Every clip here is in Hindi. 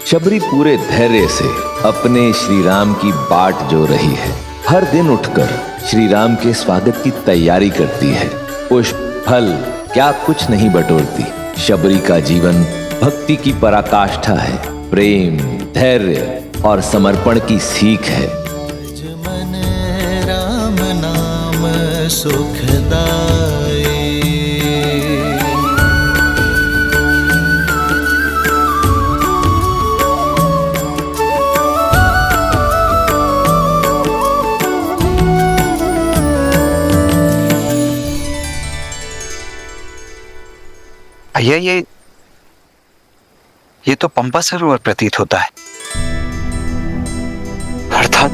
शबरी पूरे धैर्य से अपने श्री राम की बाट जो रही है। हर दिन उठकर श्री राम के स्वागत की तैयारी करती है। पुष्प फल क्या कुछ नहीं बटोरती। शबरी का जीवन भक्ति की पराकाष्ठा है, प्रेम, धैर्य और समर्पण की सीख है। मन राम नाम सुखदाई। भैया ये तो पंपा सरोवर प्रतीत होता है। अर्थात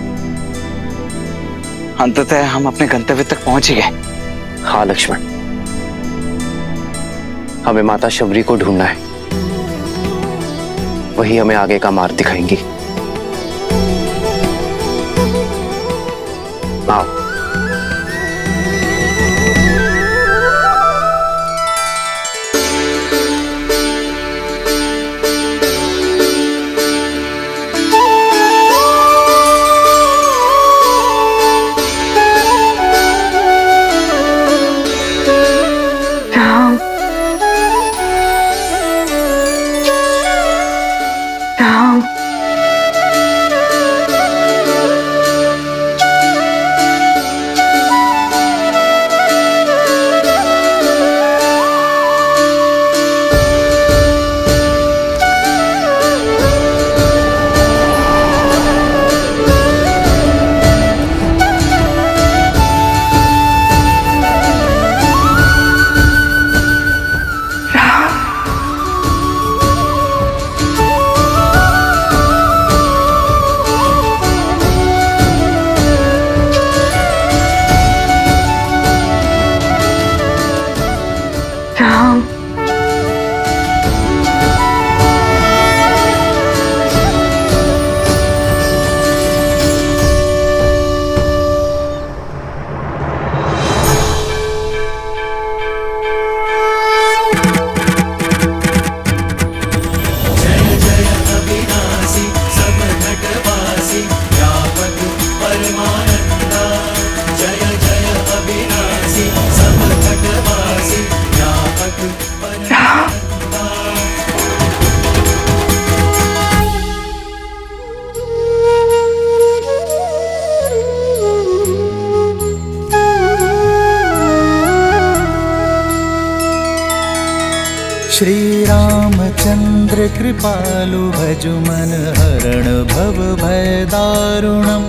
अंततः हम अपने गंतव्य तक पहुंच ही गए। हाँ लक्ष्मण, हमें माता शबरी को ढूंढना है। वही हमें आगे का मार्ग दिखाएंगी। आओ। श्री रामचंद्र कृपालु भजु मन हरण भव भय दारुणम।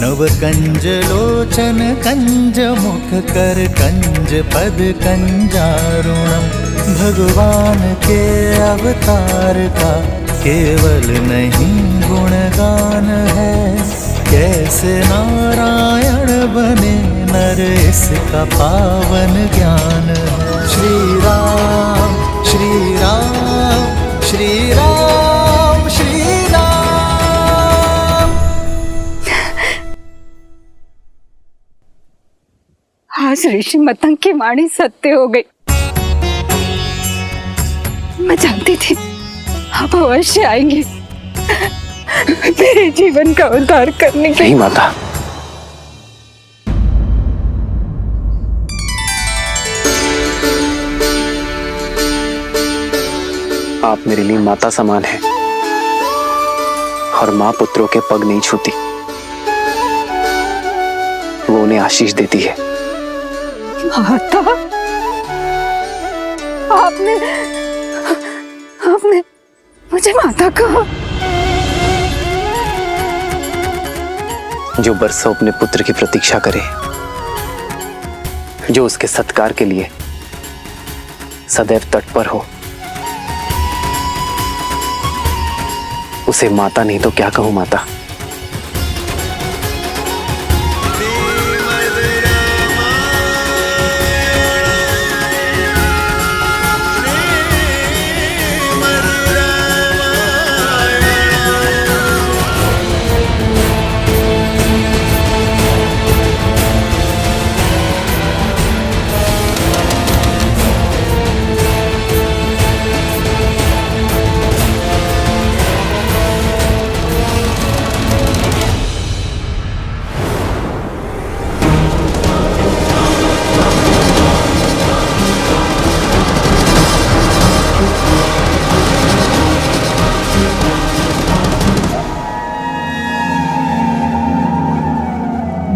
नव कंज लोचन कंज मुख कर कंज पद कंजारुणम। भगवान के अवतार का केवल नहीं गुणगान है, कैसे नारायण बने नर इसका पावन ज्ञान है। श्री राम श्री राम श्री राम श्री राम। आज ऋषि मतंग की वाणी सत्य हो गई। मैं जानती थी आप अवश्य आएंगे मेरे जीवन का उद्धार करने के लिए। नहीं माता, आप मेरे लिए माता समान हैं और मां पुत्रों के पग नहीं छूती, वो उन्हें आशीष देती है। माता, आपने मुझे माता कहा। जो बरसों अपने पुत्र की प्रतीक्षा करे, जो उसके सत्कार के लिए सदैव तत्पर हो, उसे माता नहीं तो क्या कहूं माता।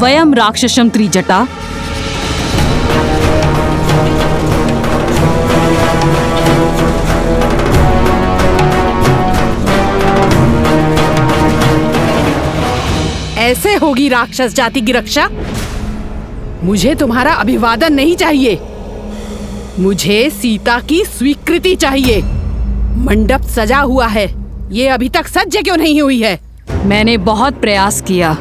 वयम राक्षसम त्रिजटा ऐसे होगी राक्षस जाति की रक्षा? मुझे तुम्हारा अभिवादन नहीं चाहिए, मुझे सीता की स्वीकृति चाहिए। मंडप सजा हुआ है, ये अभी तक सज्ज क्यों नहीं हुई है? मैंने बहुत प्रयास किया।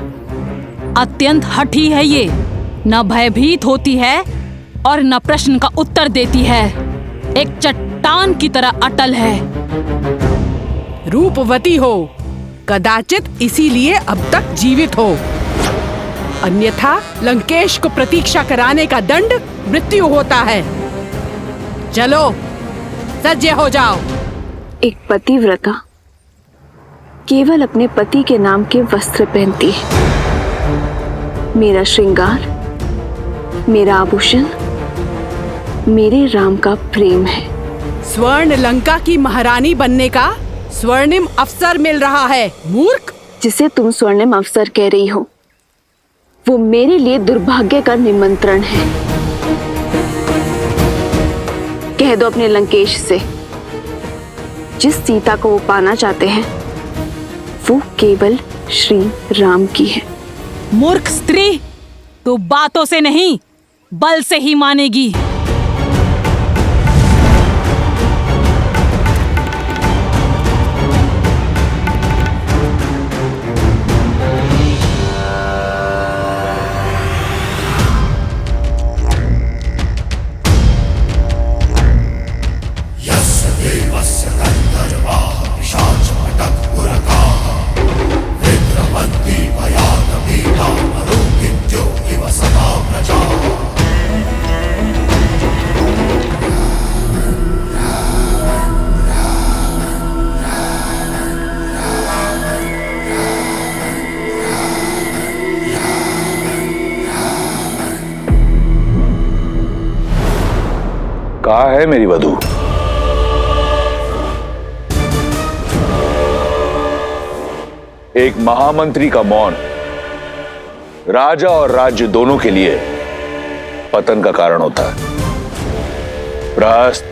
अत्यंत हठी है ये, न भयभीत होती है और न प्रश्न का उत्तर देती है। एक चट्टान की तरह अटल है। रूपवती हो, कदाचित इसीलिए अब तक जीवित हो, अन्यथा लंकेश को प्रतीक्षा कराने का दंड मृत्यु होता है। चलो सज्ज हो जाओ। एक पतिव्रता केवल अपने पति के नाम के वस्त्र पहनती है। मेरा श्रृंगार, मेरा आभूषण, मेरे राम का प्रेम है। स्वर्ण लंका की महारानी बनने का स्वर्णिम अवसर मिल रहा है, मूर्ख। जिसे तुम स्वर्णिम अवसर कह रही हो, वो मेरे लिए दुर्भाग्य का निमंत्रण है। कह दो अपने लंकेश से, जिस सीता को वो पाना चाहते हैं वो केवल श्री राम की है। मूर्ख स्त्री, तो बातों से नहीं बल से ही मानेगी। कहाँ है मेरी वधू? एक महामंत्री का मौन राजा और राज्य दोनों के लिए पतन का कारण होता है। प्रहस्त,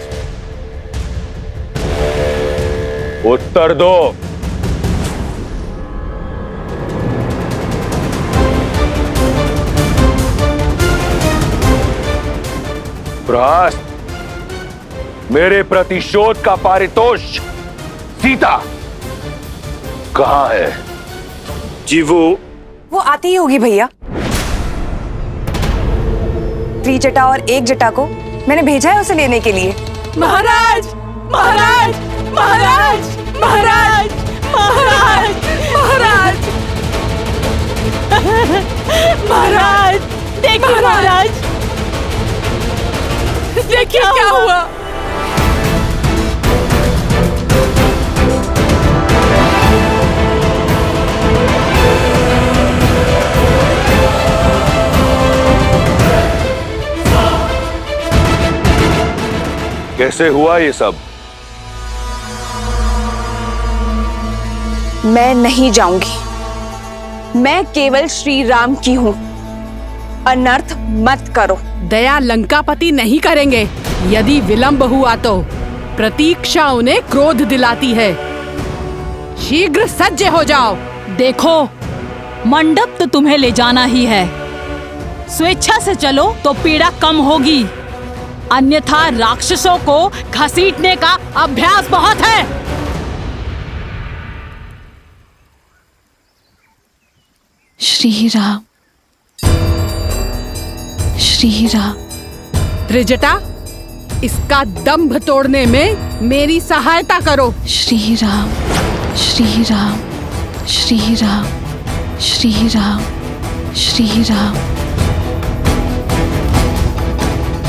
उत्तर दो। प्रहस्त, मेरे प्रतिशोध का पारितोष सीता कहां है? जी वो आती ही होगी भैया। त्रिजटा और एक जटा को मैंने भेजा है उसे लेने के लिए। महाराज, महाराज, महाराज, महाराज, महाराज, महाराज, महाराज, देखिए महाराज, देखिए क्या हुआ। कैसे हुआ ये सब? मैं नहीं जाऊंगी, मैं केवल श्री राम की हूं। अनर्थ मत करो। दया लंकापति नहीं करेंगे। यदि विलंब हुआ तो प्रतीक्षा उन्हें क्रोध दिलाती है। शीघ्र सज्ज हो जाओ। देखो, मंडप तो तुम्हें ले जाना ही है। स्वेच्छा से चलो तो पीड़ा कम होगी, अन्यथा राक्षसों को घसीटने का अभ्यास बहुत है। श्री राम, श्री राम। त्रिजटा, इसका दंभ तोड़ने में मेरी सहायता करो। श्री राम, श्री राम, श्री राम, श्री राम, श्री राम,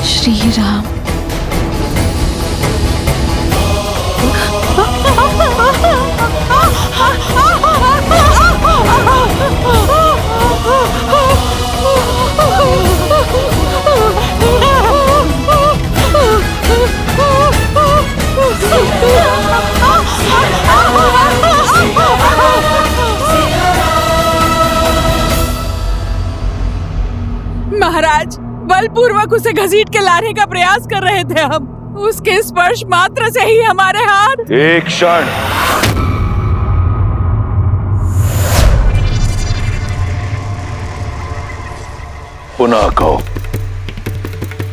श्री राम। बलपूर्वक उसे घसीट के लाने का प्रयास कर रहे थे हम। उसके स्पर्श मात्र से ही हमारे हाथ। एक क्षण। पुनः कहो,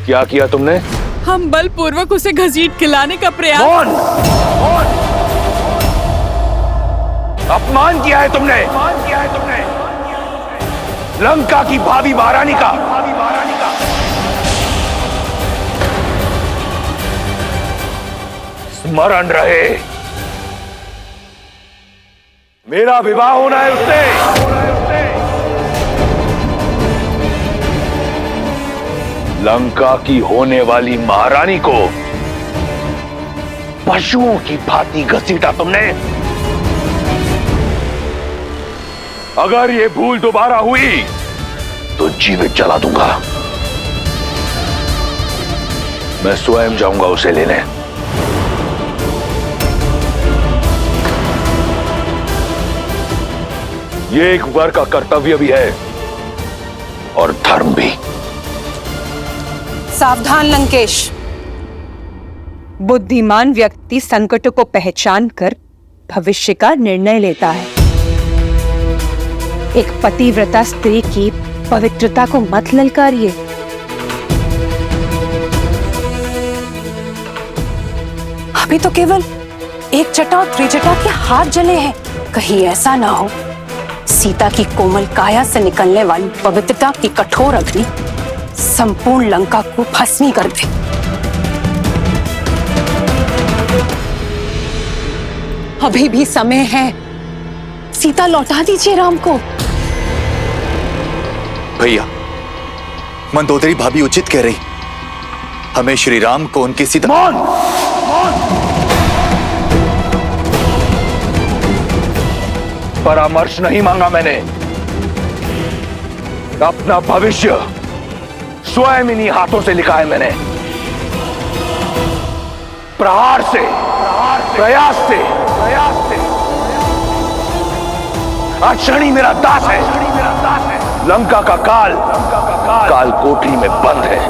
क्या किया तुमने? हम बलपूर्वक उसे घसीट के लाने का प्रयास। कौन? अपमान किया है तुमने। लंका की भावी महारानी का। स्मरण रहे, मेरा विवाह होना है उससे। लंका की होने वाली महारानी को पशुओं की भांति घसीटा तुमने। अगर ये भूल दोबारा हुई तो जीवित जला दूंगा। मैं स्वयं जाऊंगा उसे लेने। ये एक वर का कर्तव्य भी है और धर्म भी। सावधान लंकेश। बुद्धिमान व्यक्ति संकटों को पहचान कर भविष्य का निर्णय लेता है। एक पतिव्रता स्त्री की पवित्रता को मत ललकारिए। अभी तो केवल एक जटा और त्रिजटा के हाथ जले हैं। कहीं ऐसा ना हो सीता की कोमल काया से निकलने वाली पवित्रता की कठोर अग्नि संपूर्ण लंका को भस्मी कर दे। अभी भी समय है, सीता लौटा दीजिए राम को। भैया, मंदोदरी भाभी उचित कह रही। हमें श्री राम को उनकी सीता। परामर्श नहीं मांगा मैंने। अपना भविष्य स्वयं इन्हीं हाथों से लिखा है मैंने। प्रहार से, प्रयास से। आज शनि मेरा दास है। लंका का काल कोठरी में बंद है।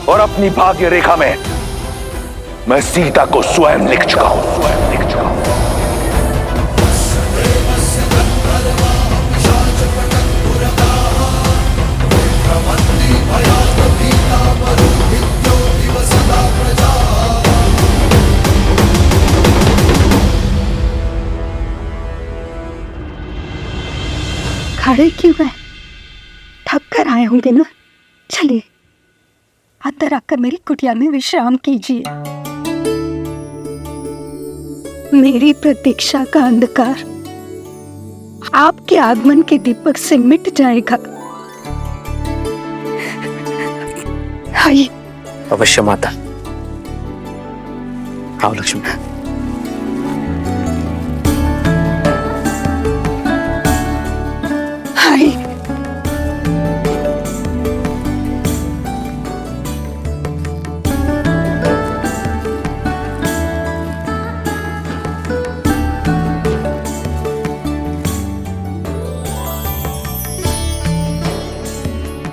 और अपनी भाग्य रेखा में मैं सीता को स्वयं लिख चुका हूं। खड़े क्यों हैं? थक कर आए होंगे ना। चलिए अंदर आकर मेरी कुटिया में विश्राम कीजिए। मेरी प्रतीक्षा का अंधकार आपके आगमन के दीपक से मिट जाएगा। आइए। अवश्य माता। आओ लक्ष्मी। आइए।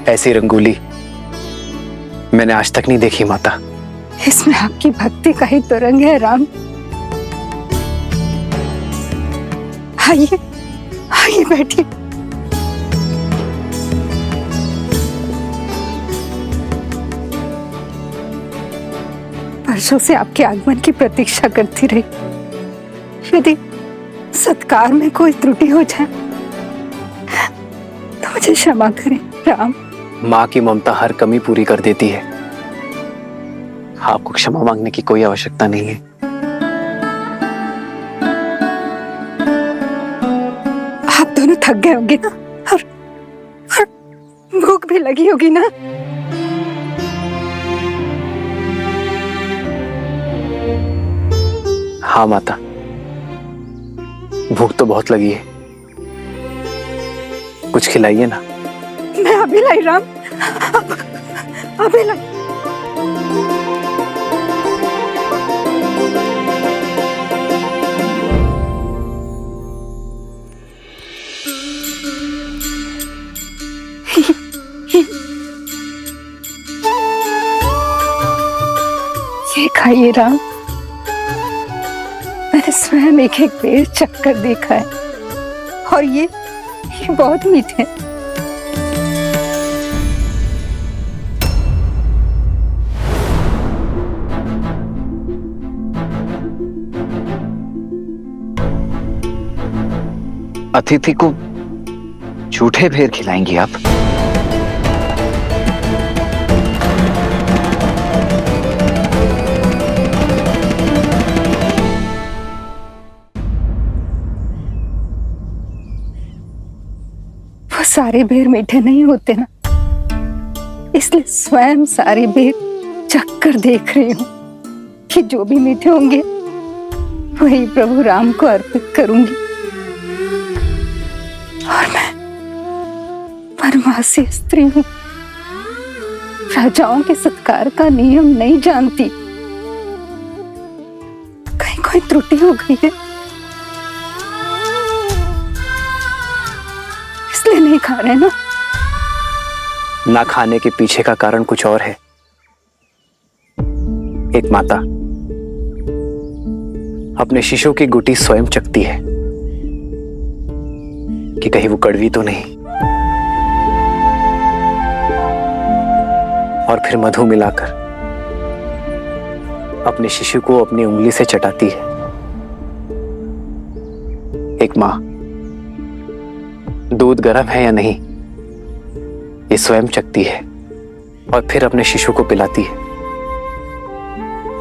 ऐसी रंगोली मैंने आज तक नहीं देखी माता। इसमें आपकी भक्ति का ही तो रंग है राम। आइए आइए बैठिए। वर्षों से आपके आगमन की प्रतीक्षा करती रही। यदि सत्कार में कोई त्रुटि हो जाए तो मुझे क्षमा करें राम। माँ की ममता हर कमी पूरी कर देती है। आपको क्षमा मांगने की कोई आवश्यकता नहीं है। आप दोनों थक गए होंगे ना और भूख भी लगी होगी ना। हाँ माता, भूख तो बहुत लगी है। कुछ खिलाइए ना। मैं अभी लाई राम, अभी लाई। खाइए राम, मैंने स्वयं एक एक बेर चखकर देखा है और ये बहुत मीठे हैं। अतिथि को झूठे भेर खिलाएंगी आप? वो सारे बेर मीठे नहीं होते ना, इसलिए स्वयं सारे बेर चखकर देख रही हूँ कि जो भी मीठे होंगे वही प्रभु राम को अर्पित करूंगी। और मैं वनवासी स्त्री हूं, राजाओं के सत्कार का नियम नहीं जानती। कहीं कोई त्रुटि हो गई है इसलिए नहीं खा रहे ना? ना खाने के पीछे का कारण कुछ और है। एक माता अपने शिशु की गुटी स्वयं चखती है कि कहीं वो कड़वी तो नहीं, और फिर मधु मिलाकर अपने शिशु को अपनी उंगली से चटाती है। एक मां दूध गर्म है या नहीं ये स्वयं चखती है और फिर अपने शिशु को पिलाती है।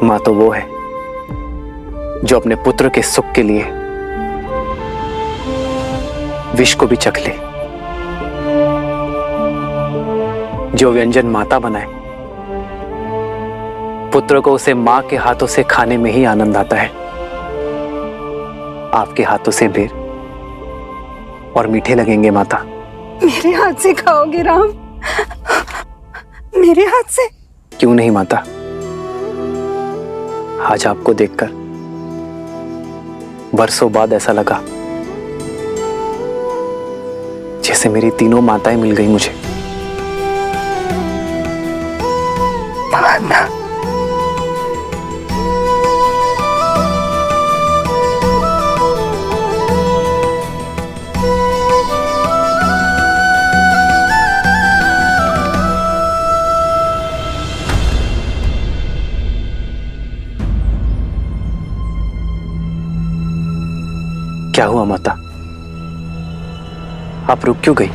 मां तो वो है जो अपने पुत्र के सुख के लिए विष को भी चख ले। जो व्यंजन माता बनाए पुत्र को उसे मां के हाथों से खाने में ही आनंद आता है। आपके हाथों से बेर और मीठे लगेंगे माता। मेरे हाथ से खाओगे राम? मेरे हाथ से? क्यों नहीं माता, आज आपको देखकर बरसों बाद ऐसा लगा जैसे मेरी तीनों माताएं मिल गई मुझे। माता, क्या हुआ माता, आप रुक क्यों गई?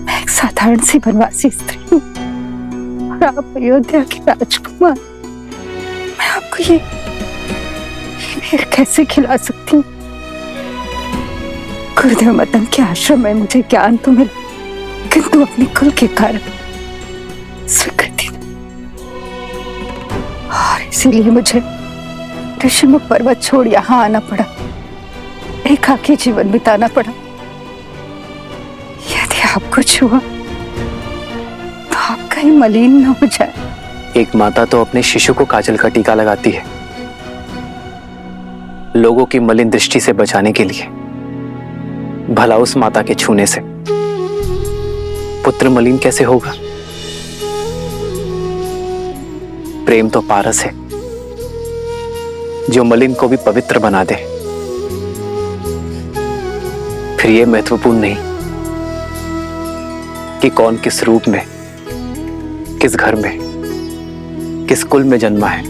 मैं एक साधारण सी वनवासी स्त्री हूँ और आप अयोध्या के राजकुमार। मैं आपको ये बेर कैसे खिला सकती हूँ? गुरुदेव मदन के आश्रम में मुझे ज्ञान तो मिला, किंतु अपने कुल के कारण स्वीकृति नहीं। और इसीलिए मुझे ऋषिमुख पर्वत छोड़ यहाँ आना पड़ा, एकाकी जीवन बिताना पड़ा। यदि आपको छुआ तो आप कहीं मलिन न हो जाए। एक माता तो अपने शिशु को काजल का टीका लगाती है लोगों की मलिन दृष्टि से बचाने के लिए। भला उस माता के छूने से पुत्र मलिन कैसे होगा? प्रेम तो पारस है जो मलिन को भी पवित्र बना दे। फिर यह महत्वपूर्ण नहीं कि कौन किस रूप में, किस घर में, किस कुल में जन्मा है।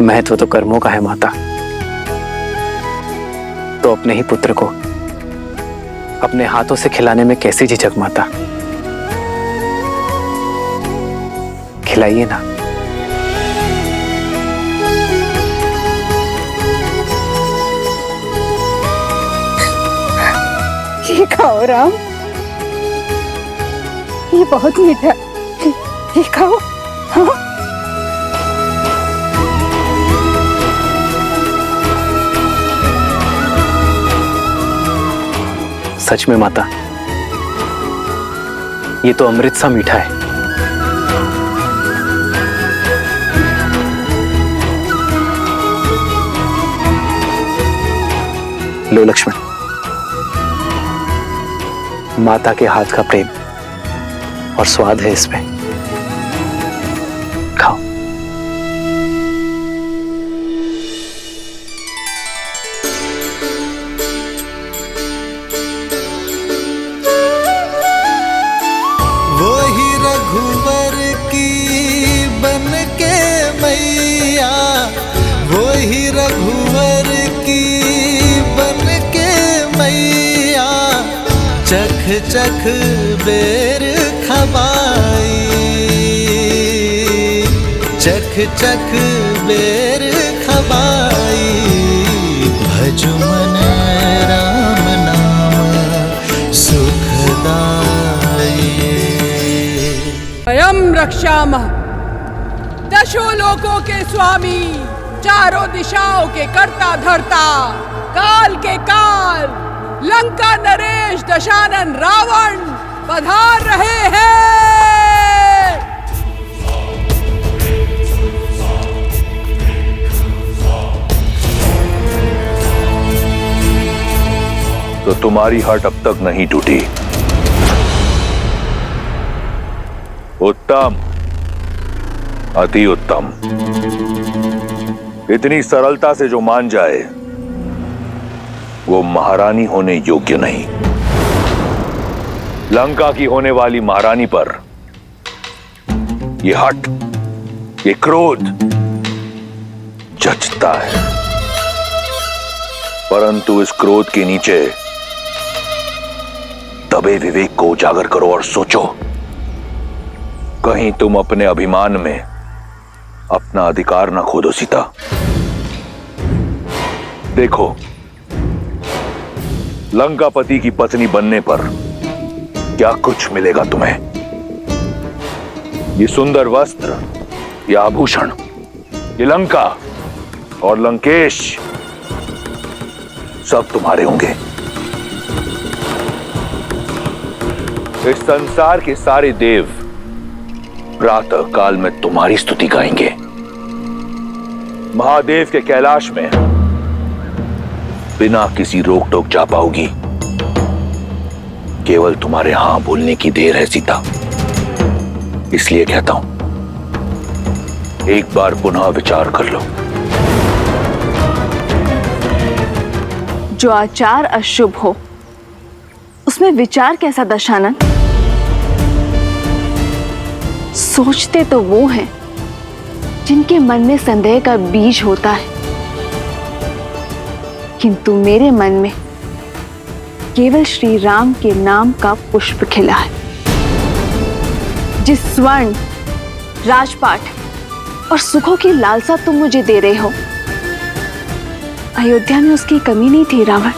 महत्व तो कर्मों का है माता। तो अपने ही पुत्र को अपने हाथों से खिलाने में कैसी झिझक माता? खिलाइए ना। ये खाओ राम, ये बहुत मीठा है, ये खाओ। हाँ? सच में माता, ये तो अमृत सा मीठा है। लो लक्ष्मण, माता के हाथ का प्रेम और स्वाद है इसमें। खाओ। वही रघुवर की बन के मैया, वही रघुवर की बन के मैया, चख चख बेर खबाई, चख चख बेर खबाई, भजु मन राम नाम सुखदाई। स्वयं रक्षामः, दशों लोकों के स्वामी, चारों दिशाओं के कर्ता धर्ता, काल के काल, लंका नरेश दशानन रावण पधार रहे हैं। तो तुम्हारी हट अब तक नहीं टूटी। उत्तम, अति उत्तम। इतनी सरलता से जो मान जाए वो महारानी होने योग्य नहीं। लंका की होने वाली महारानी पर यह हट, ये क्रोध जचता है, परंतु इस क्रोध के नीचे दबे विवेक को उजागर करो और सोचो, कहीं तुम अपने अभिमान में अपना अधिकार न खो दो। सीता, देखो, लंकापति की पत्नी बनने पर क्या कुछ मिलेगा तुम्हें। ये सुंदर वस्त्र, ये आभूषण, ये लंका और लंकेश सब तुम्हारे होंगे। इस संसार के सारे देव प्रातः काल में तुम्हारी स्तुति गाएंगे। महादेव के कैलाश में बिना किसी रोक टोक जा पाओगी। केवल तुम्हारे हां बोलने की देर है सीता। इसलिए कहता हूं, एक बार पुनः विचार कर लो। जो आचार अशुभ हो उसमें विचार कैसा दशानन? सोचते तो वो हैं जिनके मन में संदेह का बीज होता है, किंतु मेरे मन में केवल श्री राम के नाम का पुष्प खिला है। जिस स्वर्ण, राजपाट और सुखों की लालसा तुम मुझे दे रहे हो, अयोध्या में उसकी कमी नहीं थी रावण।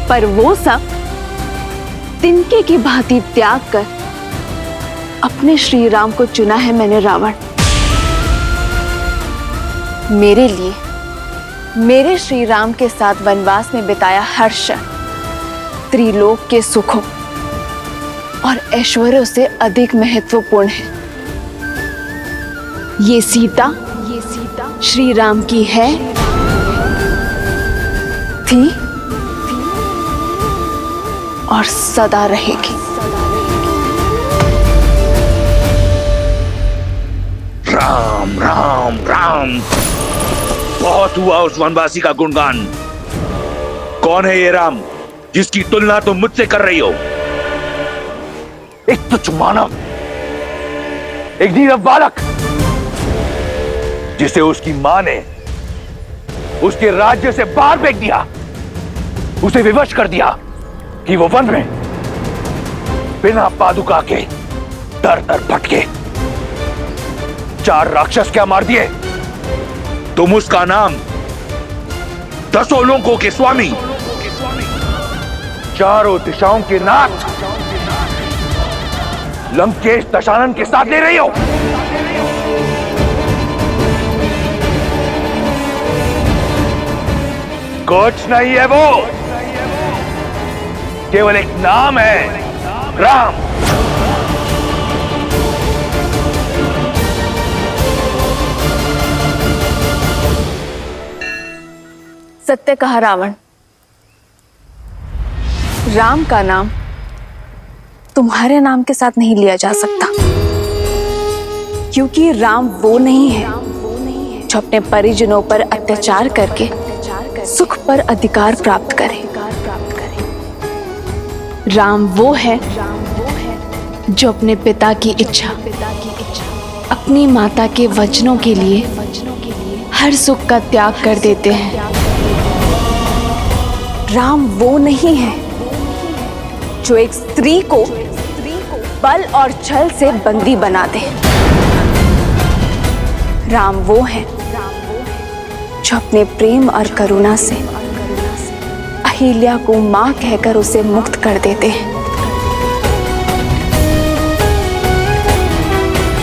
पर वो सब तिनके की भांति त्याग कर अपने श्री राम को चुना है मैंने रावण। मेरे लिए, मेरे श्री राम के साथ वनवास में बिताया हर क्षण त्रिलोक के सुखों और ऐश्वर्यों से अधिक महत्वपूर्ण है। ये सीता श्री राम की है, थी और सदा रहेगी। राम राम राम, बहुत हुआ उस वनवासी का गुणगान। कौन है ये राम जिसकी तुलना तुम मुझसे कर रही हो? एक तुच्छ मानव, एक नीरव बालक, जिसे उसकी मां ने उसके राज्य से बाहर फेंक दिया, उसे विवश कर दिया कि वो वन में बिना पादुका के दर दर भटके। 4 राक्षस क्या मार दिए? तुम उसका नाम 10 लोकों के स्वामी, चारों दिशाओं के नाथ लंकेश दशानन के साथ ले रही हो। कुछ नहीं है वो, केवल एक नाम है, राम। सत्य कहा रावण। राम का नाम तुम्हारे नाम के साथ नहीं लिया जा सकता, क्योंकि राम वो नहीं है जो अपने परिजनों पर अत्याचार करके सुख पर अधिकार प्राप्त करे। राम वो है जो अपने पिता की इच्छा, अपनी माता के वचनों के लिए हर सुख का त्याग कर देते हैं। राम वो नहीं है जो एक स्त्री को बल और छल से बंदी बना दे। राम वो है जो अपने प्रेम और करुणा से अहिल्या को मां कहकर उसे मुक्त कर देते हैं।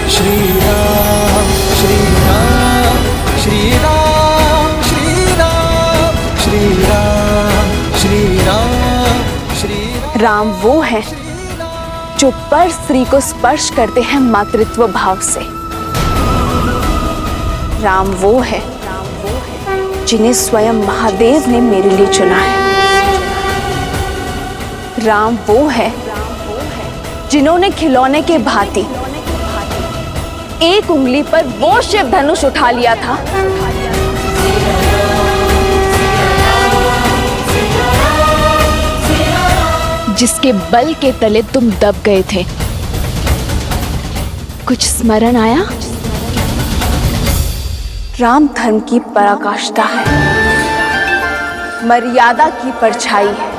श्री राम श्री राम श्री राम श्री राम श्री राम श्री राम श्री राम। राम वो है जो पर स्त्री को स्पर्श करते हैं मातृत्व भाव से। राम वो है जिन्हें स्वयं महादेव ने मेरे लिए चुना है। राम वो है जिन्होंने खिलौने के भांति एक उंगली पर वो शिव धनुष उठा लिया था जिसके बल के तले तुम दब गए थे। कुछ स्मरण आया? राम धर्म की पराकाष्ठा है, मर्यादा की परछाई है।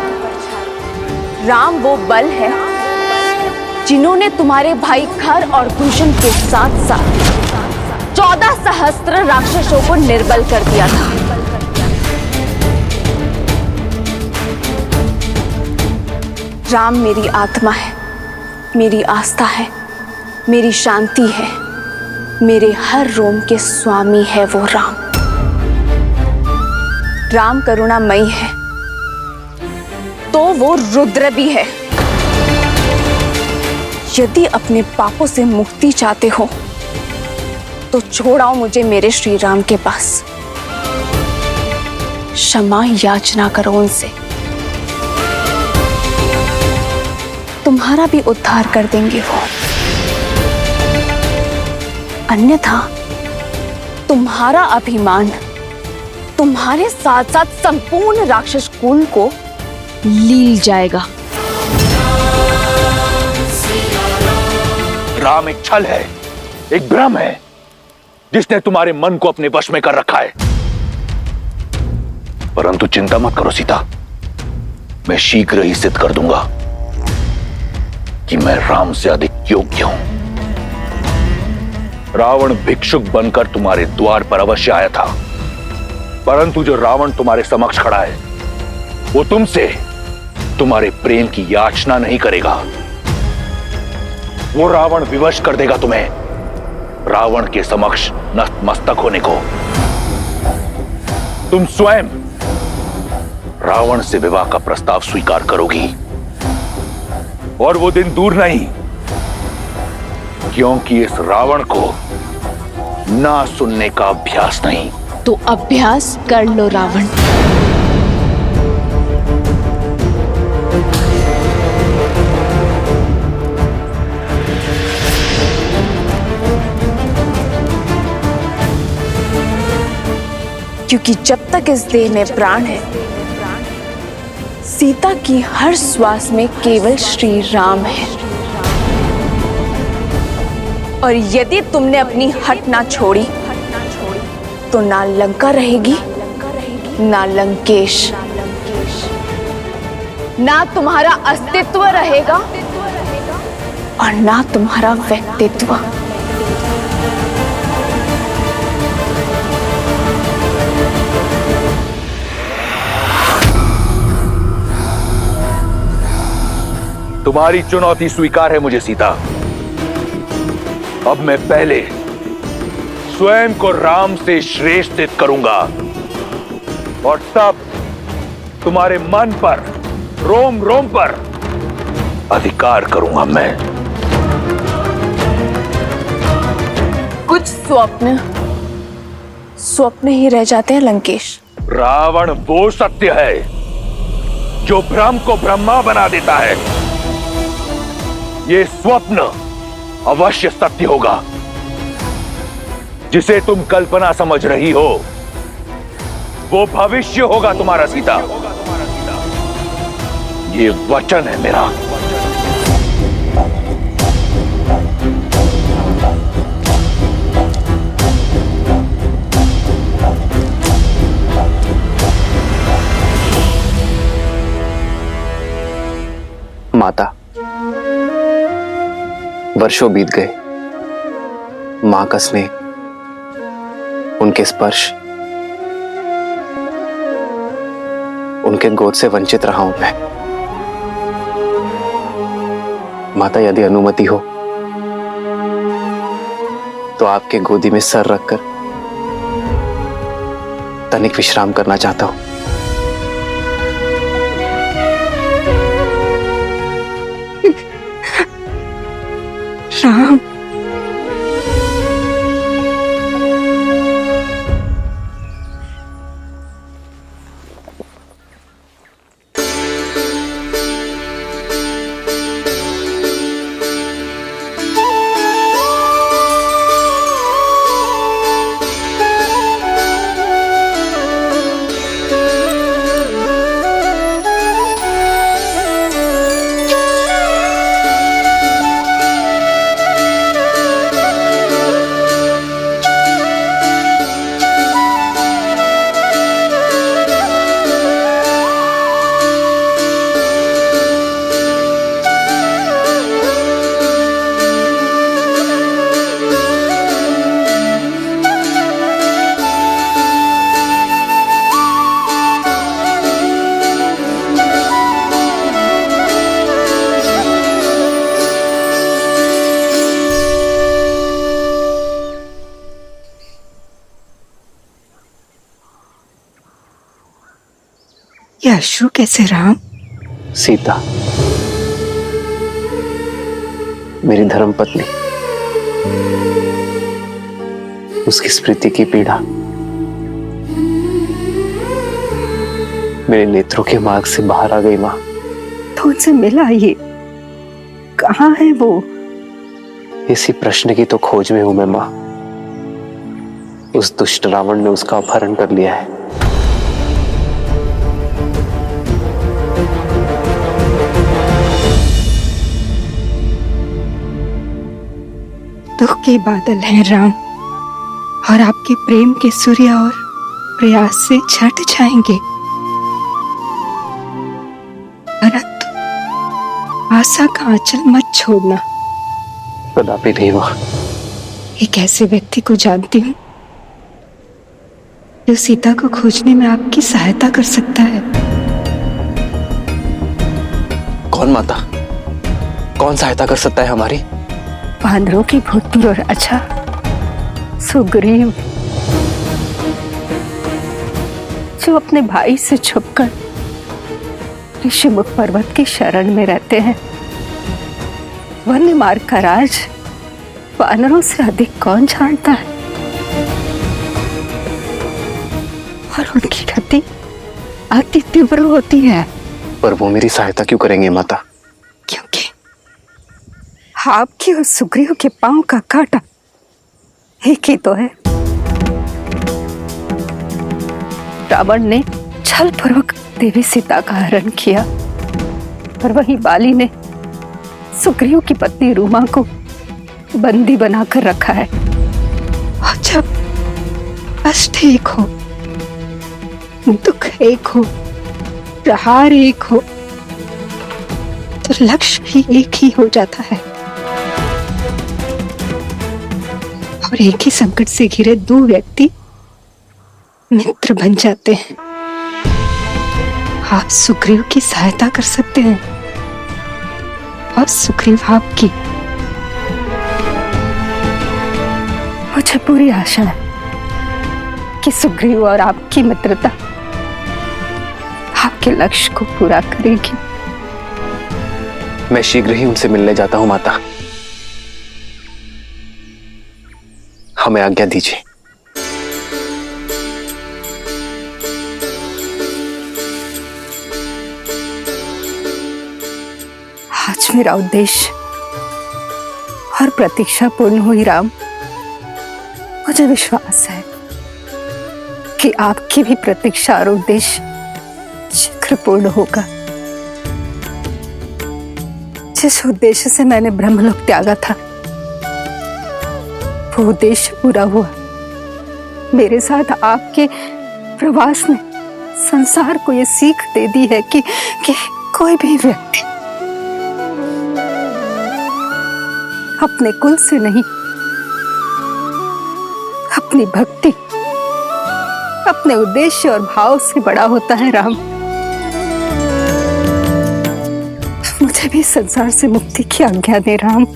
राम वो बल है जिन्होंने तुम्हारे भाई खर और कुशन के साथ साथ 14 सहस्त्र राक्षसों को निर्बल कर दिया था। राम मेरी आत्मा है, मेरी आस्था है, मेरी शांति है, मेरे हर रोम के स्वामी है वो राम। राम करुणामयी है तो वो रुद्र भी है। यदि अपने पापों से मुक्ति चाहते हो तो छोड़ाओ मुझे मेरे श्री राम के पास। क्षमा याचना करो उनसे, तुम्हारा भी उद्धार कर देंगे वो। अन्यथा तुम्हारा अभिमान तुम्हारे साथ साथ संपूर्ण राक्षस कुल को लील जाएगा। राम एक छल है, एक भ्रम है जिसने तुम्हारे मन को अपने वश में कर रखा है। परंतु चिंता मत करो सीता, मैं शीघ्र ही सिद्ध कर दूंगा कि मैं राम से अधिक योग्य हूं। रावण भिक्षुक बनकर तुम्हारे द्वार पर अवश्य आया था, परंतु जो रावण तुम्हारे समक्ष खड़ा है वो तुमसे तुम्हारे प्रेम की याचना नहीं करेगा। वो रावण विवश कर देगा तुम्हें रावण के समक्ष नतमस्तक होने को। तुम स्वयं रावण से विवाह का प्रस्ताव स्वीकार करोगी, और वो दिन दूर नहीं, क्योंकि इस रावण को ना सुनने का अभ्यास नहीं। तो अभ्यास कर लो रावण। क्योंकि जब तक इस देह में प्राण है, सीता की हर श्वास में केवल श्री राम है। और यदि तुमने अपनी हट ना छोड़ी तो ना लंका रहेगी, ना लंकेश, ना तुम्हारा अस्तित्व रहेगा और ना तुम्हारा व्यक्तित्व। तुम्हारी चुनौती स्वीकार है मुझे सीता। अब मैं पहले स्वयं को राम से श्रेष्ठ करूंगा और तब तुम्हारे मन पर, रोम रोम पर अधिकार करूंगा मैं। कुछ स्वप्न ही रह जाते हैं लंकेश। रावण वो सत्य है जो भ्रम को ब्रह्मा बना देता है। ये स्वप्न अवश्य सत्य होगा। जिसे तुम कल्पना समझ रही हो वो भविष्य होगा तुम्हारा सीता। ये वचन है मेरा। माता, वर्षों बीत गए। मां का स्नेह, उनके स्पर्श, उनके गोद से वंचित रहा हूं मैं। माता, यदि अनुमति हो तो आपके गोदी में सर रखकर तनिक विश्राम करना चाहता हूं। राम, ये अश्रु कैसे राम? सीता, मेरी धर्मपत्नी, उसकी स्मृति की पीड़ा मेरे नेत्रों के मार्ग से बाहर आ गई। मां, तो उनसे मिला ये? कहाँ है वो? इसी प्रश्न की तो खोज में हूं मैं मां। उस दुष्ट रावण ने उसका अपहरण कर लिया है। दुख के बादल हैं राम, और आपके प्रेम के सूर्य और प्रयास से छट जाएंगे, परंतु आशा का आंचल मत छोड़ना। कदापि नहीं मां। एक ऐसे व्यक्ति को जानती हूँ जो सीता को खोजने में आपकी सहायता कर सकता है। कौन माता? कौन सहायता कर सकता है हमारी? वानरों की भूतपूर्व राजा सुग्रीव, जो अपने भाई से छुपकर ऋषिमुख पर्वत की शरण में रहते हैं। वन्य मार्ग का राज वानरों से अधिक कौन जानता है? और उनकी गति अति तीव्र होती है। पर वो मेरी सहायता क्यों करेंगे माता? क्योंकि आपके और सुग्रीव के पांव का कांटा एक ही तो है। रावण ने छलपूर्वक देवी सीता का हरण किया, और वहीं बाली ने सुग्रीव की पत्नी रूमा को बंदी बनाकर रखा है। और जब कष्ट एक हो, दुख एक हो, प्रहार एक हो, तो लक्ष्य भी एक ही हो जाता है। और एक ही संकट से घिरे दो व्यक्ति मित्र बन जाते हैं। आप सुग्रीव की सहायता कर सकते हैं और सुग्रीव आपकी। मुझे पूरी आशा है कि सुग्रीव और आपकी मित्रता आपके लक्ष्य को पूरा करेगी। मैं शीघ्र ही उनसे मिलने जाता हूं माता। हमें आज्ञा दीजिए। आज मेरा उद्देश्य और प्रतीक्षा पूर्ण हुई राम। मुझे विश्वास है कि आपकी भी प्रतीक्षा और उद्देश्य शीघ्र पूर्ण होगा। जिस उद्देश्य से मैंने ब्रह्मलोक त्यागा था वो उद्देश्य पूरा हुआ। मेरे साथ आपके प्रवास ने संसार को ये सीख दे दी है कि कोई भी व्यक्ति अपने कुल से नहीं, अपनी भक्ति, अपने उद्देश्य और भाव से बड़ा होता है राम। मुझे भी संसार से मुक्ति की आज्ञा दे राम,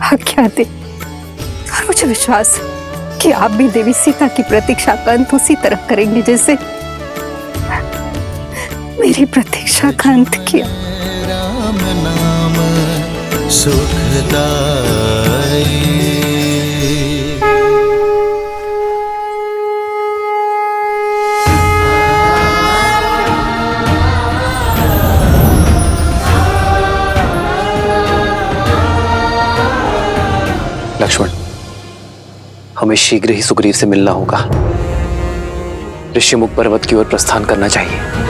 आज्ञा दे। और मुझे विश्वास है कि आप भी देवी सीता की प्रतीक्षा का अंत उसी तरह करेंगे जैसे मेरी प्रतीक्षा का अंत किया। राम नाम सुखदाई। लक्ष्मण, हमें शीघ्र ही सुग्रीव से मिलना होगा। ऋषिमुख पर्वत की ओर प्रस्थान करना चाहिए।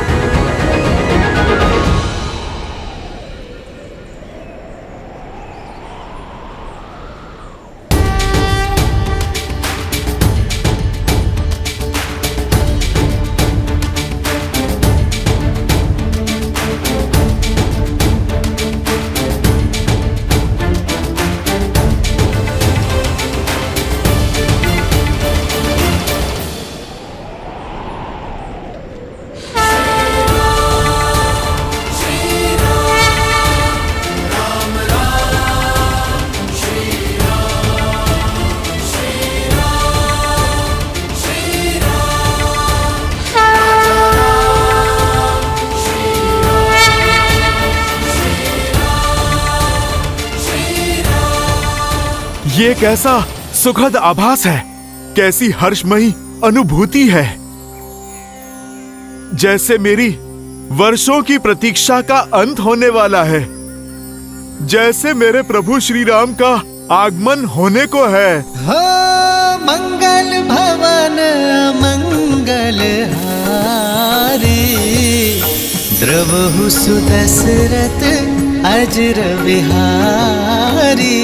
ये कैसा सुखद आभास है, कैसी हर्षमयी अनुभूति है। जैसे मेरी वर्षों की प्रतीक्षा का अंत होने वाला है, जैसे मेरे प्रभु श्री राम का आगमन होने को है। हो मंगल भवन मंगल हारी, द्रवहु सुदशरथ अजर विहारी।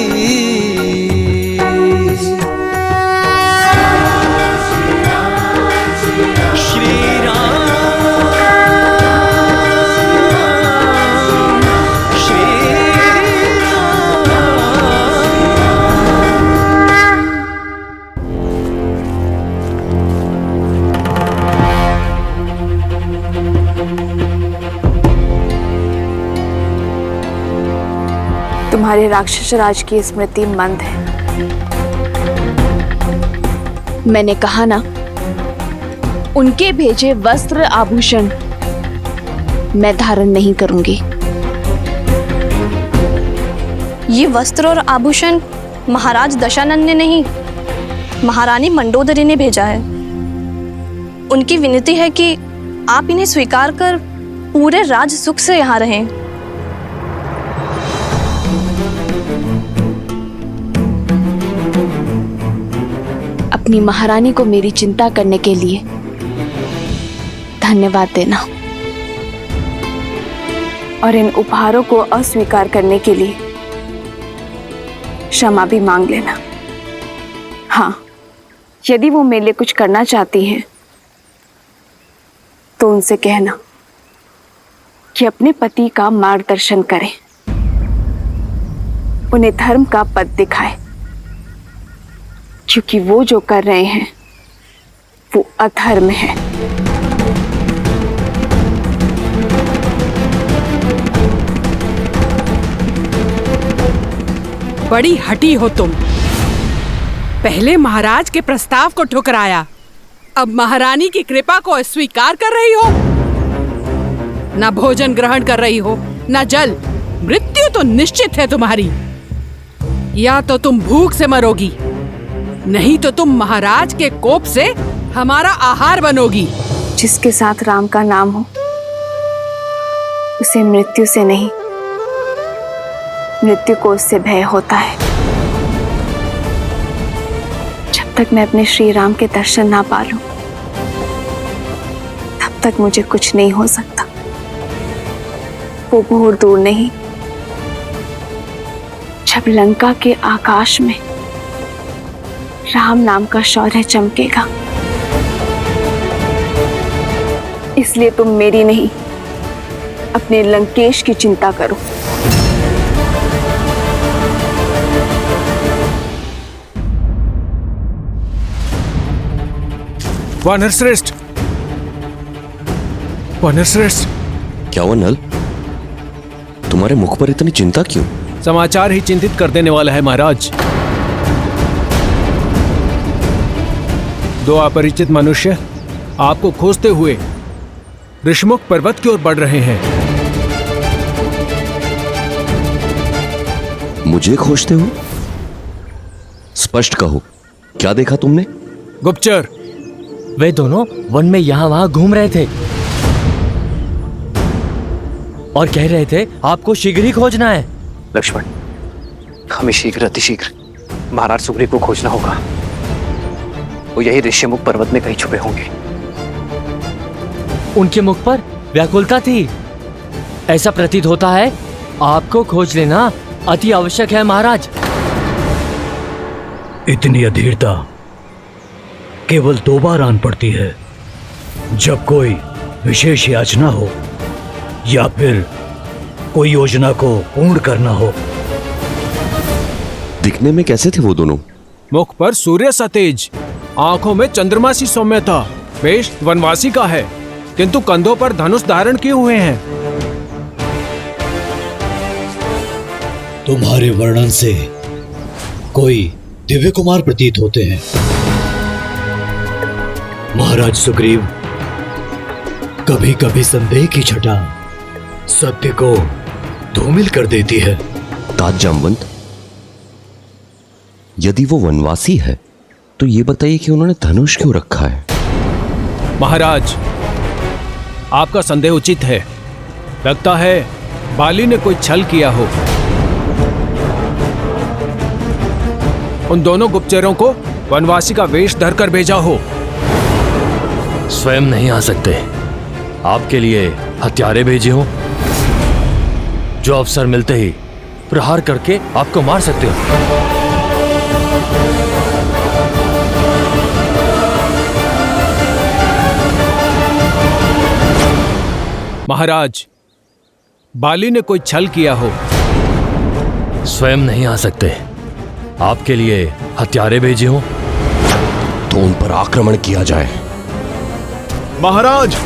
तुम्हारे राक्षस राज की स्मृति मंद है। मैंने कहा ना, उनके भेजे वस्त्र आभूषण मैं धारण नहीं करूंगी। ये वस्त्र और आभूषण महाराज दशानन ने नहीं, महारानी मंडोदरी ने भेजा है। उनकी विनती है कि आप इन्हें स्वीकार कर पूरे राज सुख से यहाँ रहें। अपनी महारानी को मेरी चिंता करने के लिए धन्यवाद देना और इन उपहारों को अस्वीकार करने के लिए क्षमा भी मांग लेना। हाँ, यदि वो मेरे लिए कुछ करना चाहती हैं तो उनसे कहना कि अपने पति का मार्गदर्शन करें, उन्हें धर्म का पथ दिखाए, क्योंकि वो जो कर रहे हैं वो अधर्म है। बड़ी हठी हो तुम। पहले महाराज के प्रस्ताव को ठुकराया, अब महारानी की कृपा को अस्वीकार कर रही हो। ना भोजन ग्रहण कर रही हो, ना जल। मृत्यु तो निश्चित है तुम्हारी। या तो तुम भूख से मरोगी, नहीं तो तुम महाराज के कोप से हमारा आहार बनोगी। जिसके साथ राम का नाम हो उसे मृत्यु से नहीं मृत्यु को उससे भय होता है। जब तक मैं अपने श्री राम के दर्शन ना पा लूं, तब तक मुझे कुछ नहीं हो सकता। वो बहुत दूर नहीं, जब लंका के आकाश में राम नाम का शौर्य चमकेगा। इसलिए तुम मेरी नहीं, अपने लंकेश की चिंता करो। वानर श्रेष्ठ, वानर श्रेष्ठ। क्या हुआ नल? तुम्हारे मुख पर इतनी चिंता क्यों? समाचार ही चिंतित कर देने वाला है महाराज। दो अपरिचित मनुष्य आपको खोजते हुए ऋषमुख पर्वत की ओर बढ़ रहे हैं। मुझे खोजते हो? स्पष्ट कहो, क्या देखा तुमने? गुप्तचर, वे दोनों वन में यहाँ वहाँ घूम रहे थे और कह रहे थे आपको शीघ्र ही खोजना है। लक्ष्मण, हमें शीघ्र अतिशीघ्र महाराज सुग्रीव को खोजना होगा। वो यही ऋषमुख पर्वत में कहीं छुपे होंगे। उनके मुख पर व्याकुलता थी। ऐसा प्रतीत होता है आपको खोज लेना अति आवश्यक है महाराज। इतनी अधीरता केवल 2 बार आन पड़ती है, जब कोई विशेष याचना हो या फिर कोई योजना को पूर्ण करना हो। दिखने में कैसे थे वो दोनों? मुख पर सूर्य सा तेज, आंखों में चंद्रमा सी सौम्यता। वेश वनवासी का है, किंतु कंधों पर धनुष धारण किए हुए हैं। तुम्हारे वर्णन से कोई दिव्य कुमार प्रतीत होते हैं। महाराज सुग्रीव, कभी कभी संदेह की छटा सत्य को धूमिल कर देती है। तात जामवंत, यदि वो वनवासी है तो ये बताइए कि उन्होंने धनुष क्यों रखा है? महाराज, आपका संदेह उचित है। लगता है बाली ने कोई छल किया हो। उन दोनों गुप्तचरों को वनवासी का वेश धरकर भेजा हो। स्वयं नहीं आ सकते, आपके लिए हत्यारे भेजे हो जो अवसर मिलते ही प्रहार करके आपको मार सकते हो। महाराज, बाली ने कोई छल किया हो। स्वयं नहीं आ सकते, आपके लिए हत्यारे भेजे हो तो उन पर आक्रमण किया जाए। महाराज,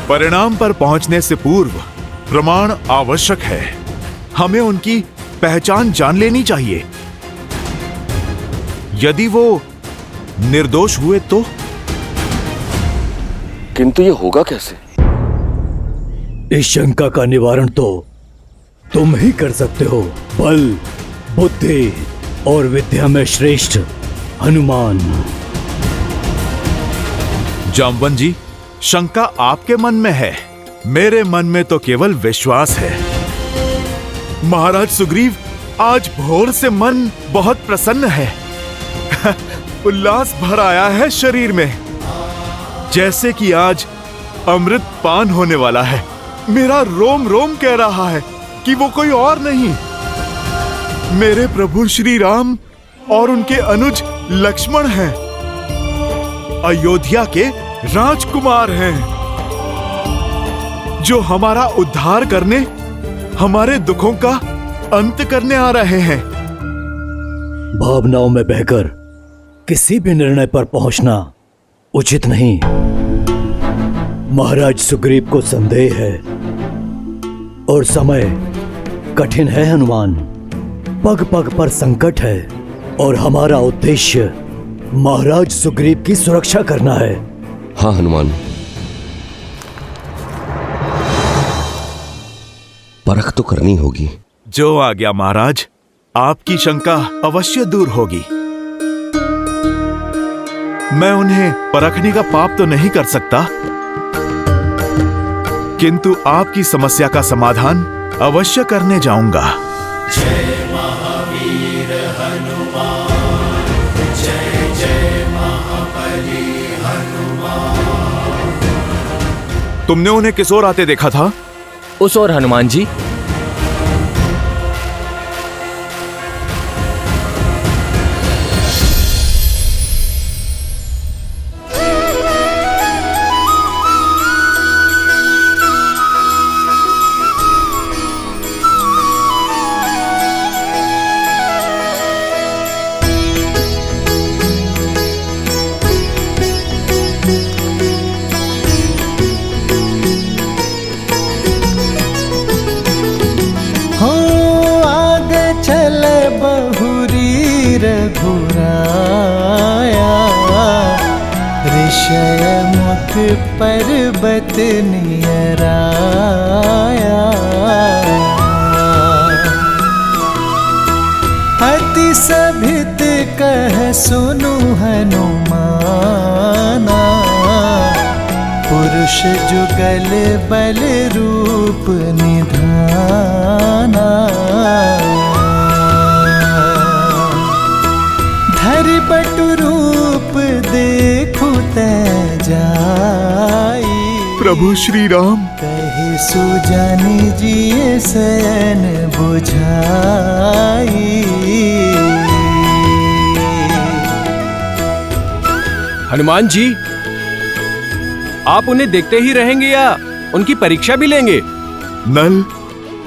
परिणाम पर पहुंचने से पूर्व प्रमाण आवश्यक है। हमें उनकी पहचान जान लेनी चाहिए। यदि वो निर्दोष हुए तो? किंतु ये होगा कैसे? इस शंका का निवारण तो तुम ही कर सकते हो। बल, बुद्धि और विद्या में श्रेष्ठ हनुमान। जामवंत जी, शंका आपके मन में है, मेरे मन में तो केवल विश्वास है। महाराज सुग्रीव, आज भोर से मन बहुत प्रसन्न है। उल्लास भर आया है शरीर में, जैसे कि आज अमृत पान होने वाला है। मेरा रोम रोम कह रहा है कि वो कोई और नहीं, मेरे प्रभु श्री राम और उनके अनुज लक्ष्मण हैं। अयोध्या के राजकुमार हैं, जो हमारा उद्धार करने, हमारे दुखों का अंत करने आ रहे हैं। भावनाओं में बहकर किसी भी निर्णय पर पहुंचना उचित नहीं। महाराज सुग्रीव को संदेह है और समय कठिन है हनुमान। पग पग पर संकट है और हमारा उद्देश्य महाराज सुग्रीव की सुरक्षा करना है। हाँ हनुमान, परख तो करनी होगी। जो आ गया महाराज, आपकी शंका अवश्य दूर होगी। मैं उन्हें परखने का पाप तो नहीं कर सकता, किंतु आपकी समस्या का समाधान अवश्य करने जाऊंगा। जय महावीर हनुमान, जय जय महाबली हनुमान। तुमने उन्हें किस ओर आते देखा था? उस ओर हनुमान जी। ऋषय मुख पर्वत नियराया, अति सभित कह सुनु हनुमाना, पुरुष जुगल बल रूप निधाना। धरि बटु रूप देखु जाई, प्रभु श्री राम कहे सुजानि जिये शयन बुझाई। हनुमान जी, आप उन्हें देखते ही रहेंगे या उनकी परीक्षा भी लेंगे? नल,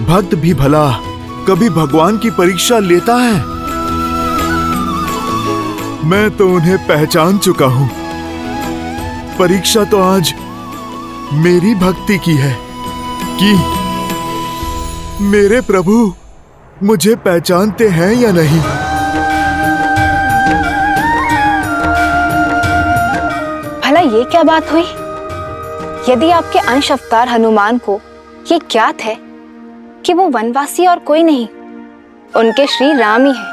भक्त भी भला कभी भगवान की परीक्षा लेता है? मैं तो उन्हें पहचान चुका हूं। परीक्षा तो आज मेरी भक्ति की है कि मेरे प्रभु मुझे पहचानते हैं या नहीं। भला ये क्या बात हुई? यदि आपके अंश अवतार हनुमान को ये ज्ञात है कि वो वनवासी और कोई नहीं, उनके श्री राम ही है,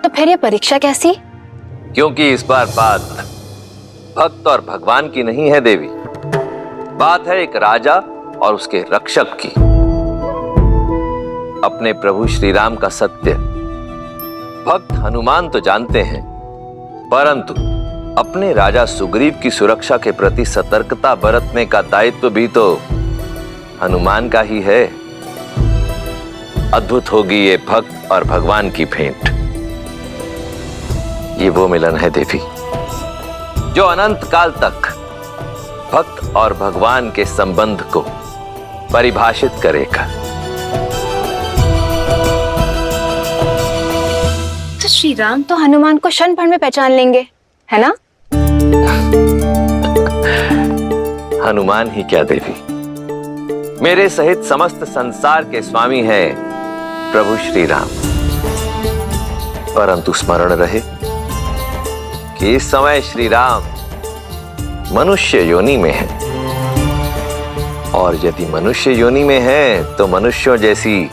तो फिर ये परीक्षा कैसी? क्योंकि इस बार बात भक्त और भगवान की नहीं है देवी, बात है एक राजा और उसके रक्षक की। अपने प्रभु श्री राम का सत्य भक्त हनुमान तो जानते हैं, परंतु अपने राजा सुग्रीव की सुरक्षा के प्रति सतर्कता बरतने का दायित्व भी तो हनुमान का ही है। अद्भुत होगी ये भक्त और भगवान की भेंट। ये वो मिलन है देवी जो अनंत काल तक भक्त और भगवान के संबंध को परिभाषित करेगा। तो श्री राम तो हनुमान को क्षण भर में पहचान लेंगे, है ना? हनुमान ही क्या देवी, मेरे सहित समस्त संसार के स्वामी हैं प्रभु श्री राम। परंतु स्मरण रहे कि इस समय श्री राम मनुष्य योनि में है, और यदि मनुष्य योनि में है तो मनुष्यों जैसी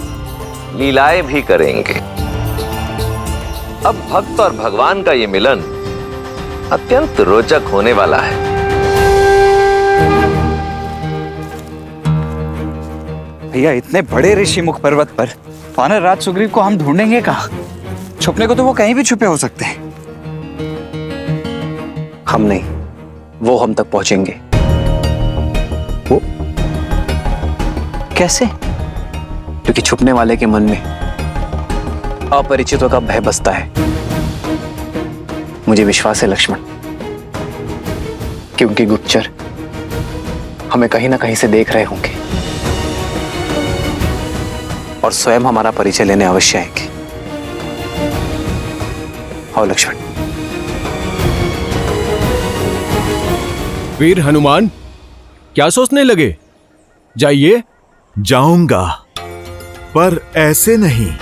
लीलाएं भी करेंगे। अब भक्त और भगवान का ये मिलन अत्यंत रोचक होने वाला है। भैया, इतने बड़े ऋषि मुख पर्वत पर वानर राज सुग्रीव को हम ढूंढेंगे कहाँ? छुपने को तो वो कहीं भी छुपे हो सकते हैं। हम नहीं, वो हम तक पहुंचेंगे। वो कैसे? क्योंकि छुपने वाले के मन में अपरिचितों का भय बसता है। मुझे विश्वास है लक्ष्मण कि उनके गुप्तचर हमें कहीं ना कहीं से देख रहे होंगे और स्वयं हमारा परिचय लेने अवश्य आएंगे। आओ लक्ष्मण। वीर हनुमान, क्या सोचने लगे? जाइए। जाऊंगा, पर ऐसे नहीं।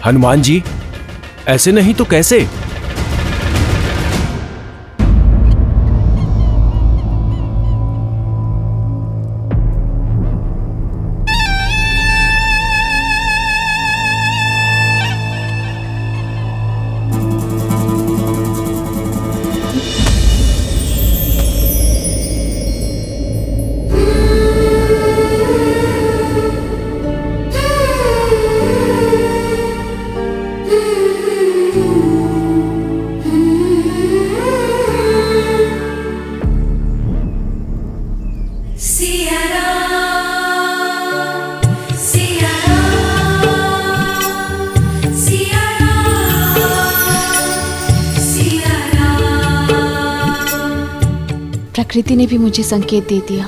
हनुमान जी, ऐसे नहीं तो कैसे? प्रकृति ने भी मुझे संकेत दे दिया,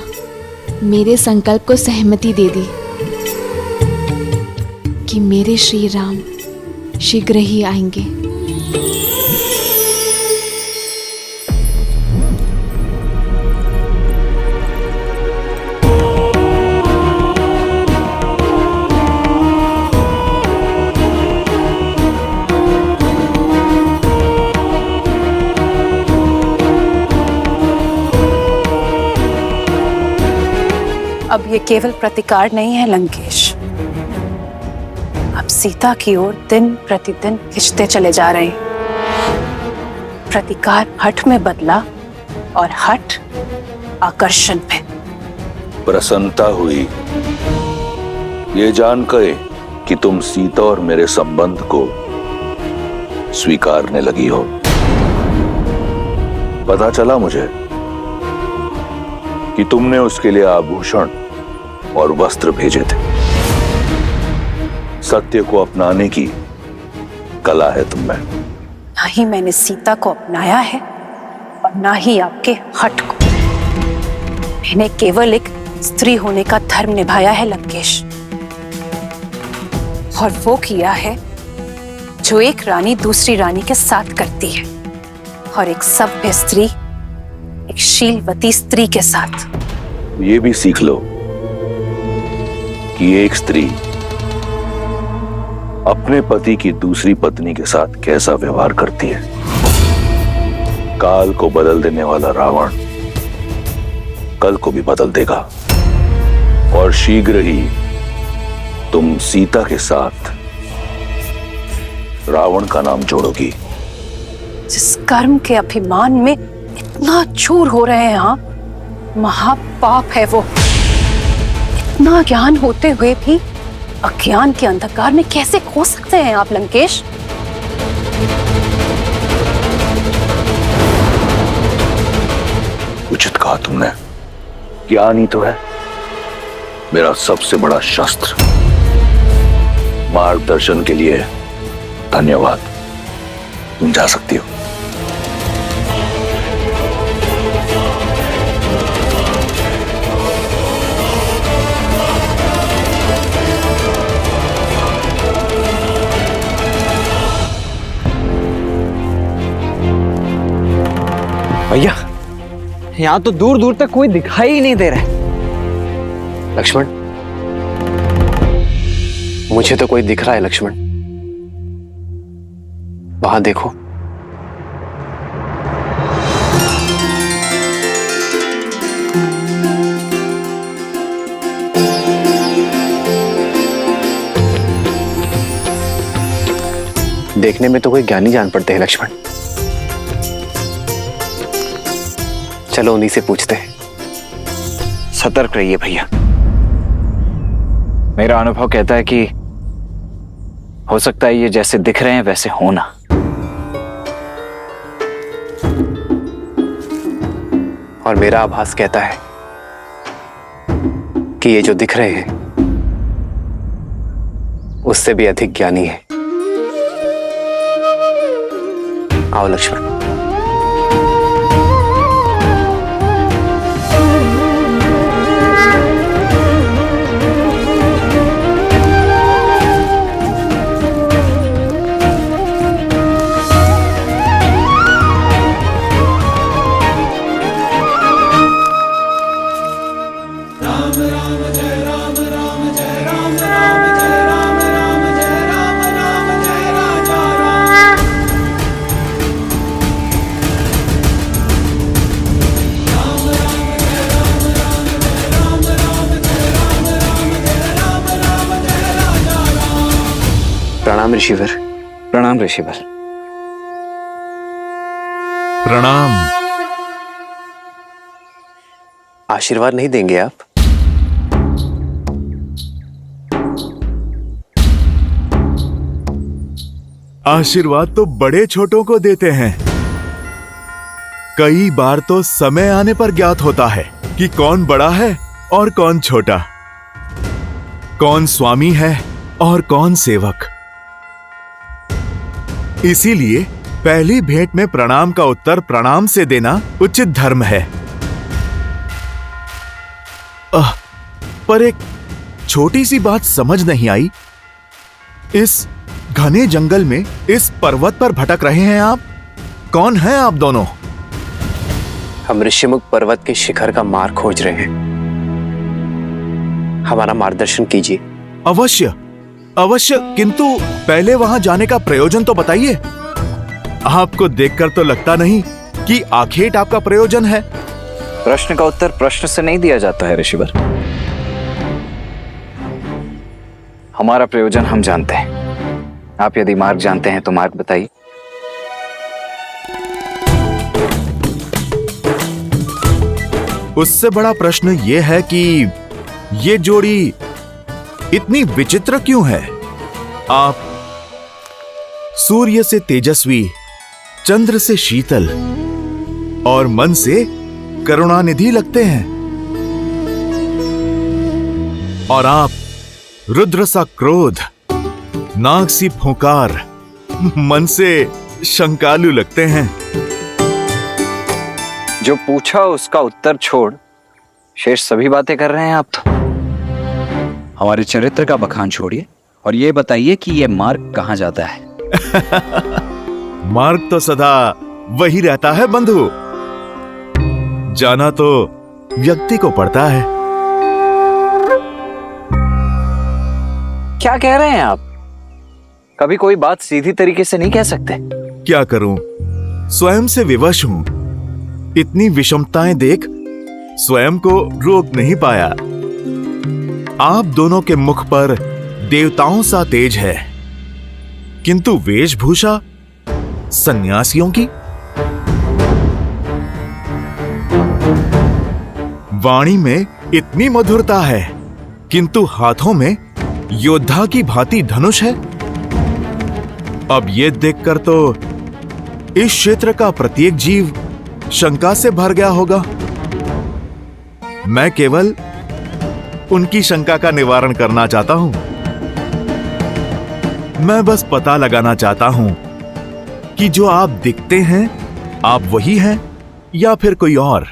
मेरे संकल्प को सहमति दे दी कि मेरे श्री राम शीघ्र ही आएंगे। अब ये केवल प्रतिकार नहीं है लंकेश, अब सीता की ओर दिन प्रतिदिन खिंचते चले जा रहे हैं। प्रतिकार हठ में बदला और हठ आकर्षण में। प्रसन्नता हुई ये जानकर कि तुम सीता और मेरे संबंध को स्वीकारने लगी हो। पता चला मुझे कि तुमने उसके लिए आभूषण और वस्त्र भेजे थे। सत्य को अपनाने की कला है तुम में। ना ही मैंने सीता को अपनाया है और ना ही आपके हठ को। मैंने केवल एक स्त्री होने का धर्म निभाया है लंकेश, और वो किया है जो एक रानी दूसरी रानी के साथ करती है, और एक सभ्य स्त्री एक शीलवती स्त्री के साथ। ये भी सीख लो कि एक स्त्री अपने पति की दूसरी पत्नी के साथ कैसा व्यवहार करती है। काल को बदल देने वाला रावण कल को भी बदल देगा, और शीघ्र ही तुम सीता के साथ रावण का नाम जोड़ोगी। जिस कर्म के अभिमान में इतना चूर हो रहे हैं आप, महापाप है वो। इतना ज्ञान होते हुए भी अज्ञान के अंधकार में कैसे खो सकते हैं आप लंकेश? उचित कहा तुमने। ज्ञान ही तो है मेरा सबसे बड़ा शस्त्र। मार्गदर्शन के लिए धन्यवाद। तुम जा सकती हो। भैया, यहाँ तो दूर दूर तक कोई दिखाई ही नहीं दे रहा है। लक्ष्मण, मुझे तो कोई दिख रहा है लक्ष्मण। वहां देखो। देखने में तो कोई ज्ञानी जान पड़ते हैं लक्ष्मण। चलो उन्हीं से पूछते हैं। सतर्क रहिए भैया। मेरा अनुभव कहता है कि हो सकता है ये जैसे दिख रहे हैं वैसे होना। और मेरा आभास कहता है कि ये जो दिख रहे हैं उससे भी अधिक ज्ञानी है। आओ लक्ष्मण। प्रणाम ऋषिवर। प्रणाम ऋषिवर। प्रणाम। आशीर्वाद नहीं देंगे आप? आशीर्वाद तो बड़े छोटों को देते हैं। कई बार तो समय आने पर ज्ञात होता है कि कौन बड़ा है और कौन छोटा, कौन स्वामी है और कौन सेवक। इसीलिए पहली भेंट में प्रणाम का उत्तर प्रणाम से देना उचित धर्म है। पर एक छोटी सी बात समझ नहीं आई। इस घने जंगल में इस पर्वत पर भटक रहे हैं आप? कौन हैं आप दोनों? हम ऋषिमुख पर्वत के शिखर का मार्ग खोज रहे हैं। हमारा मार्गदर्शन कीजिए। अवश्य अवश्य, किंतु पहले वहां जाने का प्रयोजन तो बताइए। आपको देखकर तो लगता नहीं कि आखेट आपका प्रयोजन है। प्रश्न का उत्तर प्रश्न से नहीं दिया जाता है ऋषिवर। हमारा प्रयोजन हम जानते हैं। आप यदि मार्ग जानते हैं तो मार्ग बताइए। उससे बड़ा प्रश्न यह है कि ये जोड़ी इतनी विचित्र क्यों है? आप सूर्य से तेजस्वी, चंद्र से शीतल और मन से करुणानिधि लगते हैं, और आप रुद्र सा क्रोध, नाग सी फुंकार, मन से शंकालु लगते हैं। जो पूछा उसका उत्तर छोड़ शेष सभी बातें कर रहे हैं आप तो। हमारे चरित्र का बखान छोड़िए और ये बताइए कि ये मार्ग कहां जाता है। मार्ग तो सदा वही रहता है बंधु। जाना तो व्यक्ति को पड़ता है। क्या कह रहे हैं आप? कभी कोई बात सीधी तरीके से नहीं कह सकते? क्या करूं, स्वयं से विवश हूं। इतनी विषमताएं देख स्वयं को रोक नहीं पाया। आप दोनों के मुख पर देवताओं सा तेज है, किंतु वेशभूषा सन्यासियों की। वाणी में इतनी मधुरता है, किंतु हाथों में योद्धा की भांति धनुष है। अब ये देखकर तो इस क्षेत्र का प्रत्येक जीव शंका से भर गया होगा। मैं केवल उनकी शंका का निवारण करना चाहता हूं। मैं बस पता लगाना चाहता हूं कि जो आप दिखते हैं, आप वही हैं या फिर कोई और।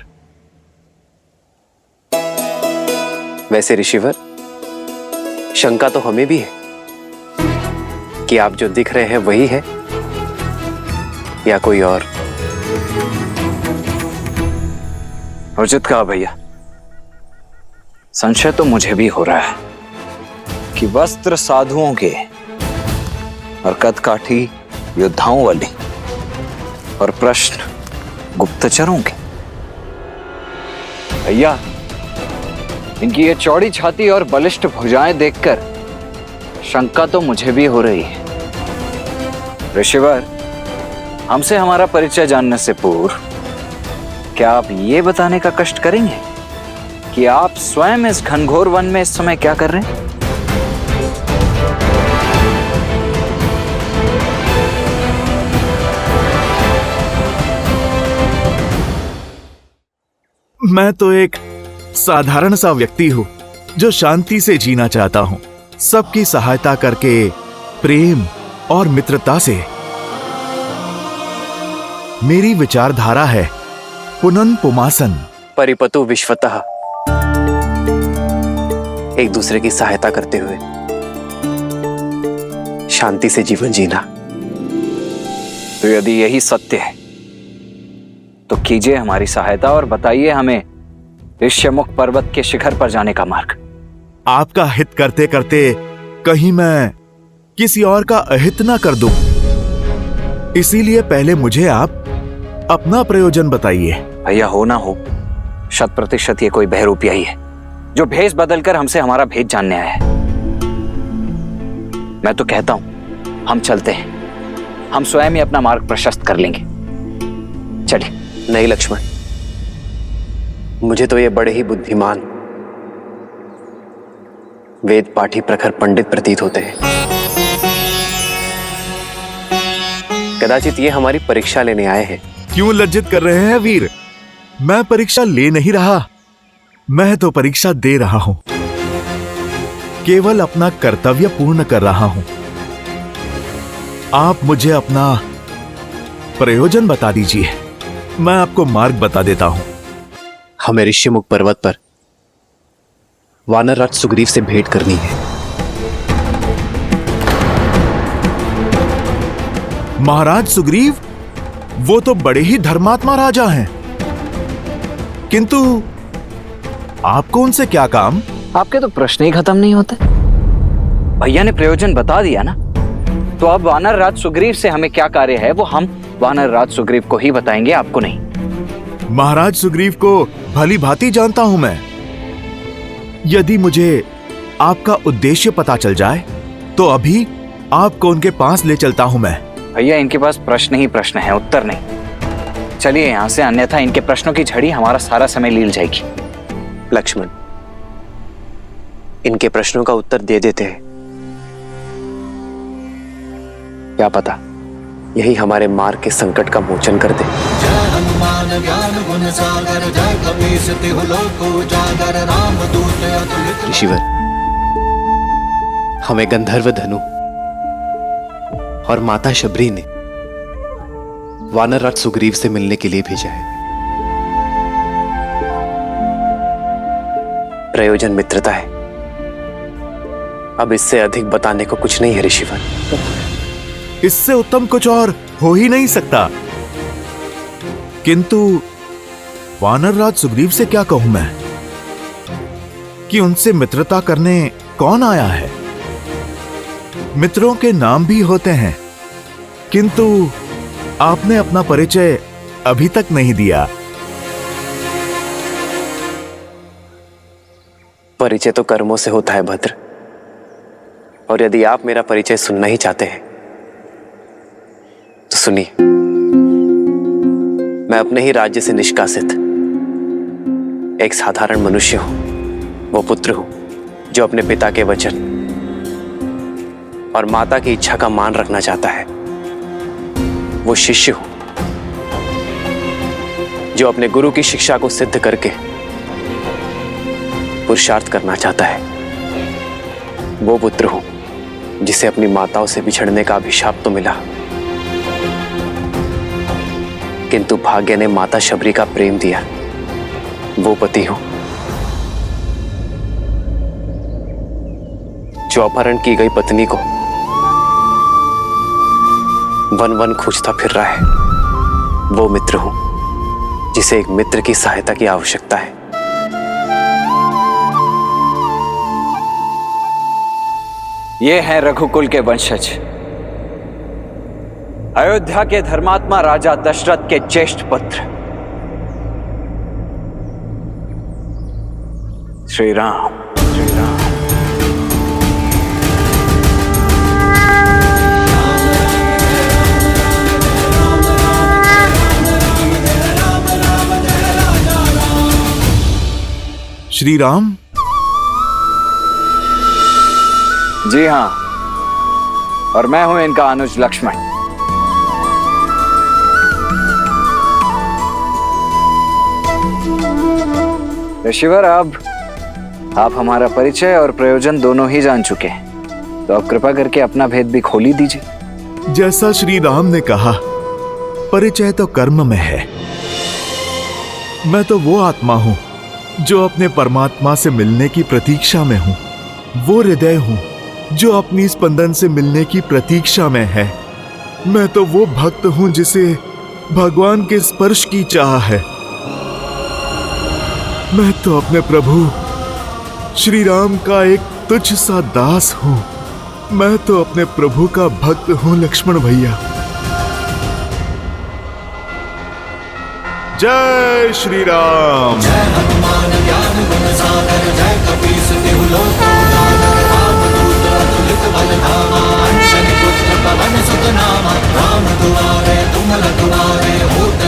वैसे ऋषिवर, शंका तो हमें भी है कि आप जो दिख रहे हैं वही है या कोई और। उचित कहा भैया। संशय तो मुझे भी हो रहा है कि वस्त्र साधुओं के और कदकाठी योद्धाओं वाले और प्रश्न गुप्तचरों के। भैया, इनकी ये चौड़ी छाती और बलिष्ठ भुजाएं देखकर शंका तो मुझे भी हो रही है। ऋषिवर, हमसे हमारा परिचय जानने से पूर्व क्या आप ये बताने का कष्ट करेंगे कि आप स्वयं इस घनघोर वन में इस समय क्या कर रहे हैं? मैं तो एक साधारण सा व्यक्ति हूं जो शांति से जीना चाहता हूं, सबकी सहायता करके, प्रेम और मित्रता से। मेरी विचारधारा है पुनन पुमासन, परिपतु विश्वतः, एक दूसरे की सहायता करते हुए शांति से जीवन जीना। तो यदि यही सत्य है तो कीजिए हमारी सहायता और बताइए हमें ऋष्यमुख पर्वत के शिखर पर जाने का मार्ग। आपका हित करते करते कहीं मैं किसी और का अहित ना कर दूं, इसीलिए पहले मुझे आप अपना प्रयोजन बताइए। भैया, हो ना हो 100% ये कोई बहरूपिया ही है जो भेष बदलकर हमसे हमारा भेद जानने आया है। मैं तो कहता हूं हम चलते हैं, हम स्वयं ही अपना मार्ग प्रशस्त कर लेंगे। चलिए। नहीं लक्ष्मण, मुझे तो ये बड़े ही बुद्धिमान, वेद पाठी प्रखर पंडित प्रतीत होते हैं। कदाचित ये हमारी परीक्षा लेने आए हैं। क्यों लज्जित कर रहे हैं वीर? मैं परीक्षा ले नहीं रहा, मैं तो परीक्षा दे रहा हूं। केवल अपना कर्तव्य पूर्ण कर रहा हूं। आप मुझे अपना प्रयोजन बता दीजिए, मैं आपको मार्ग बता देता हूं। हमें ऋष्यमुख पर्वत पर वानर राज सुग्रीव से भेंट करनी है। महाराज सुग्रीव वो तो बड़े ही धर्मात्मा राजा हैं, किंतु आपको उनसे क्या काम? आपके तो प्रश्न ही खत्म नहीं होते। भैया ने प्रयोजन बता दिया ना, तो अब वानर राज सुग्रीव से हमें क्या कार्य है वो हम वानर राज सुग्रीव को ही बताएंगे, आपको नहीं। महाराज सुग्रीव को भली भांति जानता हूं मैं। यदि मुझे आपका उद्देश्य पता चल जाए तो अभी आपको उनके पास ले चलता हूं मैं। भैया इनके पास प्रश्न ही प्रश्न है, उत्तर नहीं। चलिए यहां से, अन्यथा इनके प्रश्नों की झड़ी हमारा सारा समय लील जाएगी। लक्ष्मण, इनके प्रश्नों का उत्तर दे देते हैं, क्या पता यही हमारे मार्ग के संकट का मोचन कर दे। जय हनुमान ज्ञान गुण सागर, जय कपीस तिहु लोक उजागर, रामदूत अतुलित। ऋषिवर, हमें गंधर्व धनु और माता शबरी ने वानर राज सुग्रीव से मिलने के लिए भेजा है। प्रयोजन मित्रता है, अब इससे अधिक बताने को कुछ नहीं है ऋषिवर। इससे उत्तम कुछ और हो ही नहीं सकता। किंतु वानर राज सुग्रीव से क्या कहूं मैं कि उनसे मित्रता करने कौन आया है? मित्रों के नाम भी होते हैं, किंतु आपने अपना परिचय अभी तक नहीं दिया। परिचय तो कर्मों से होता है भद्र, और यदि आप मेरा परिचय सुनना ही चाहते हैं तो सुनिए। मैं अपने ही राज्य से निष्कासित एक साधारण मनुष्य हूं, वो पुत्र हूं जो अपने पिता के वचन और माता की इच्छा का मान रखना चाहता है। वो शिष्य हूं जो अपने गुरु की शिक्षा को सिद्ध करके पुरुषार्थ करना चाहता है। वो पुत्र हूं जिसे अपनी माताओं से बिछड़ने का अभिशाप तो मिला, किंतु भाग्य ने माता शबरी का प्रेम दिया। वो पति हूं जो अपहरण की गई पत्नी को वन वन खोजता फिर रहा है। वो मित्र हूं जिसे एक मित्र की सहायता की आवश्यकता है। ये हैं रघुकुल के वंशज, अयोध्या के धर्मात्मा राजा दशरथ के ज्येष्ठ पुत्र श्री राम। श्री राम? जी हां, और मैं हूं इनका अनुज लक्ष्मण। ऋषिवर, अब आप हमारा परिचय और प्रयोजन दोनों ही जान चुके हैं, तो अब कृपा करके अपना भेद भी खोल ही दीजिए। जैसा श्री राम ने कहा, परिचय तो कर्म में है। मैं तो वो आत्मा हूं जो अपने परमात्मा से मिलने की प्रतीक्षा में हूं। वो हृदय हूं जो अपनी स्पंदन से मिलने की प्रतीक्षा में है। मैं तो वो भक्त हूं जिसे भगवान के स्पर्श की चाह है। मैं तो अपने प्रभु श्री राम का एक तुच्छ सा दास हूं। मैं तो अपने प्रभु का भक्त हूं लक्ष्मण भैया। जय श्री राम। जय हनुमान ज्ञान गुण सागर, जय कपीस तिहु लोक उजागर, रामदूत अतुलित बल धामा, अंजनी पुत्र पवन सुत नामा, राम दुआरे तुम रखवारे, होत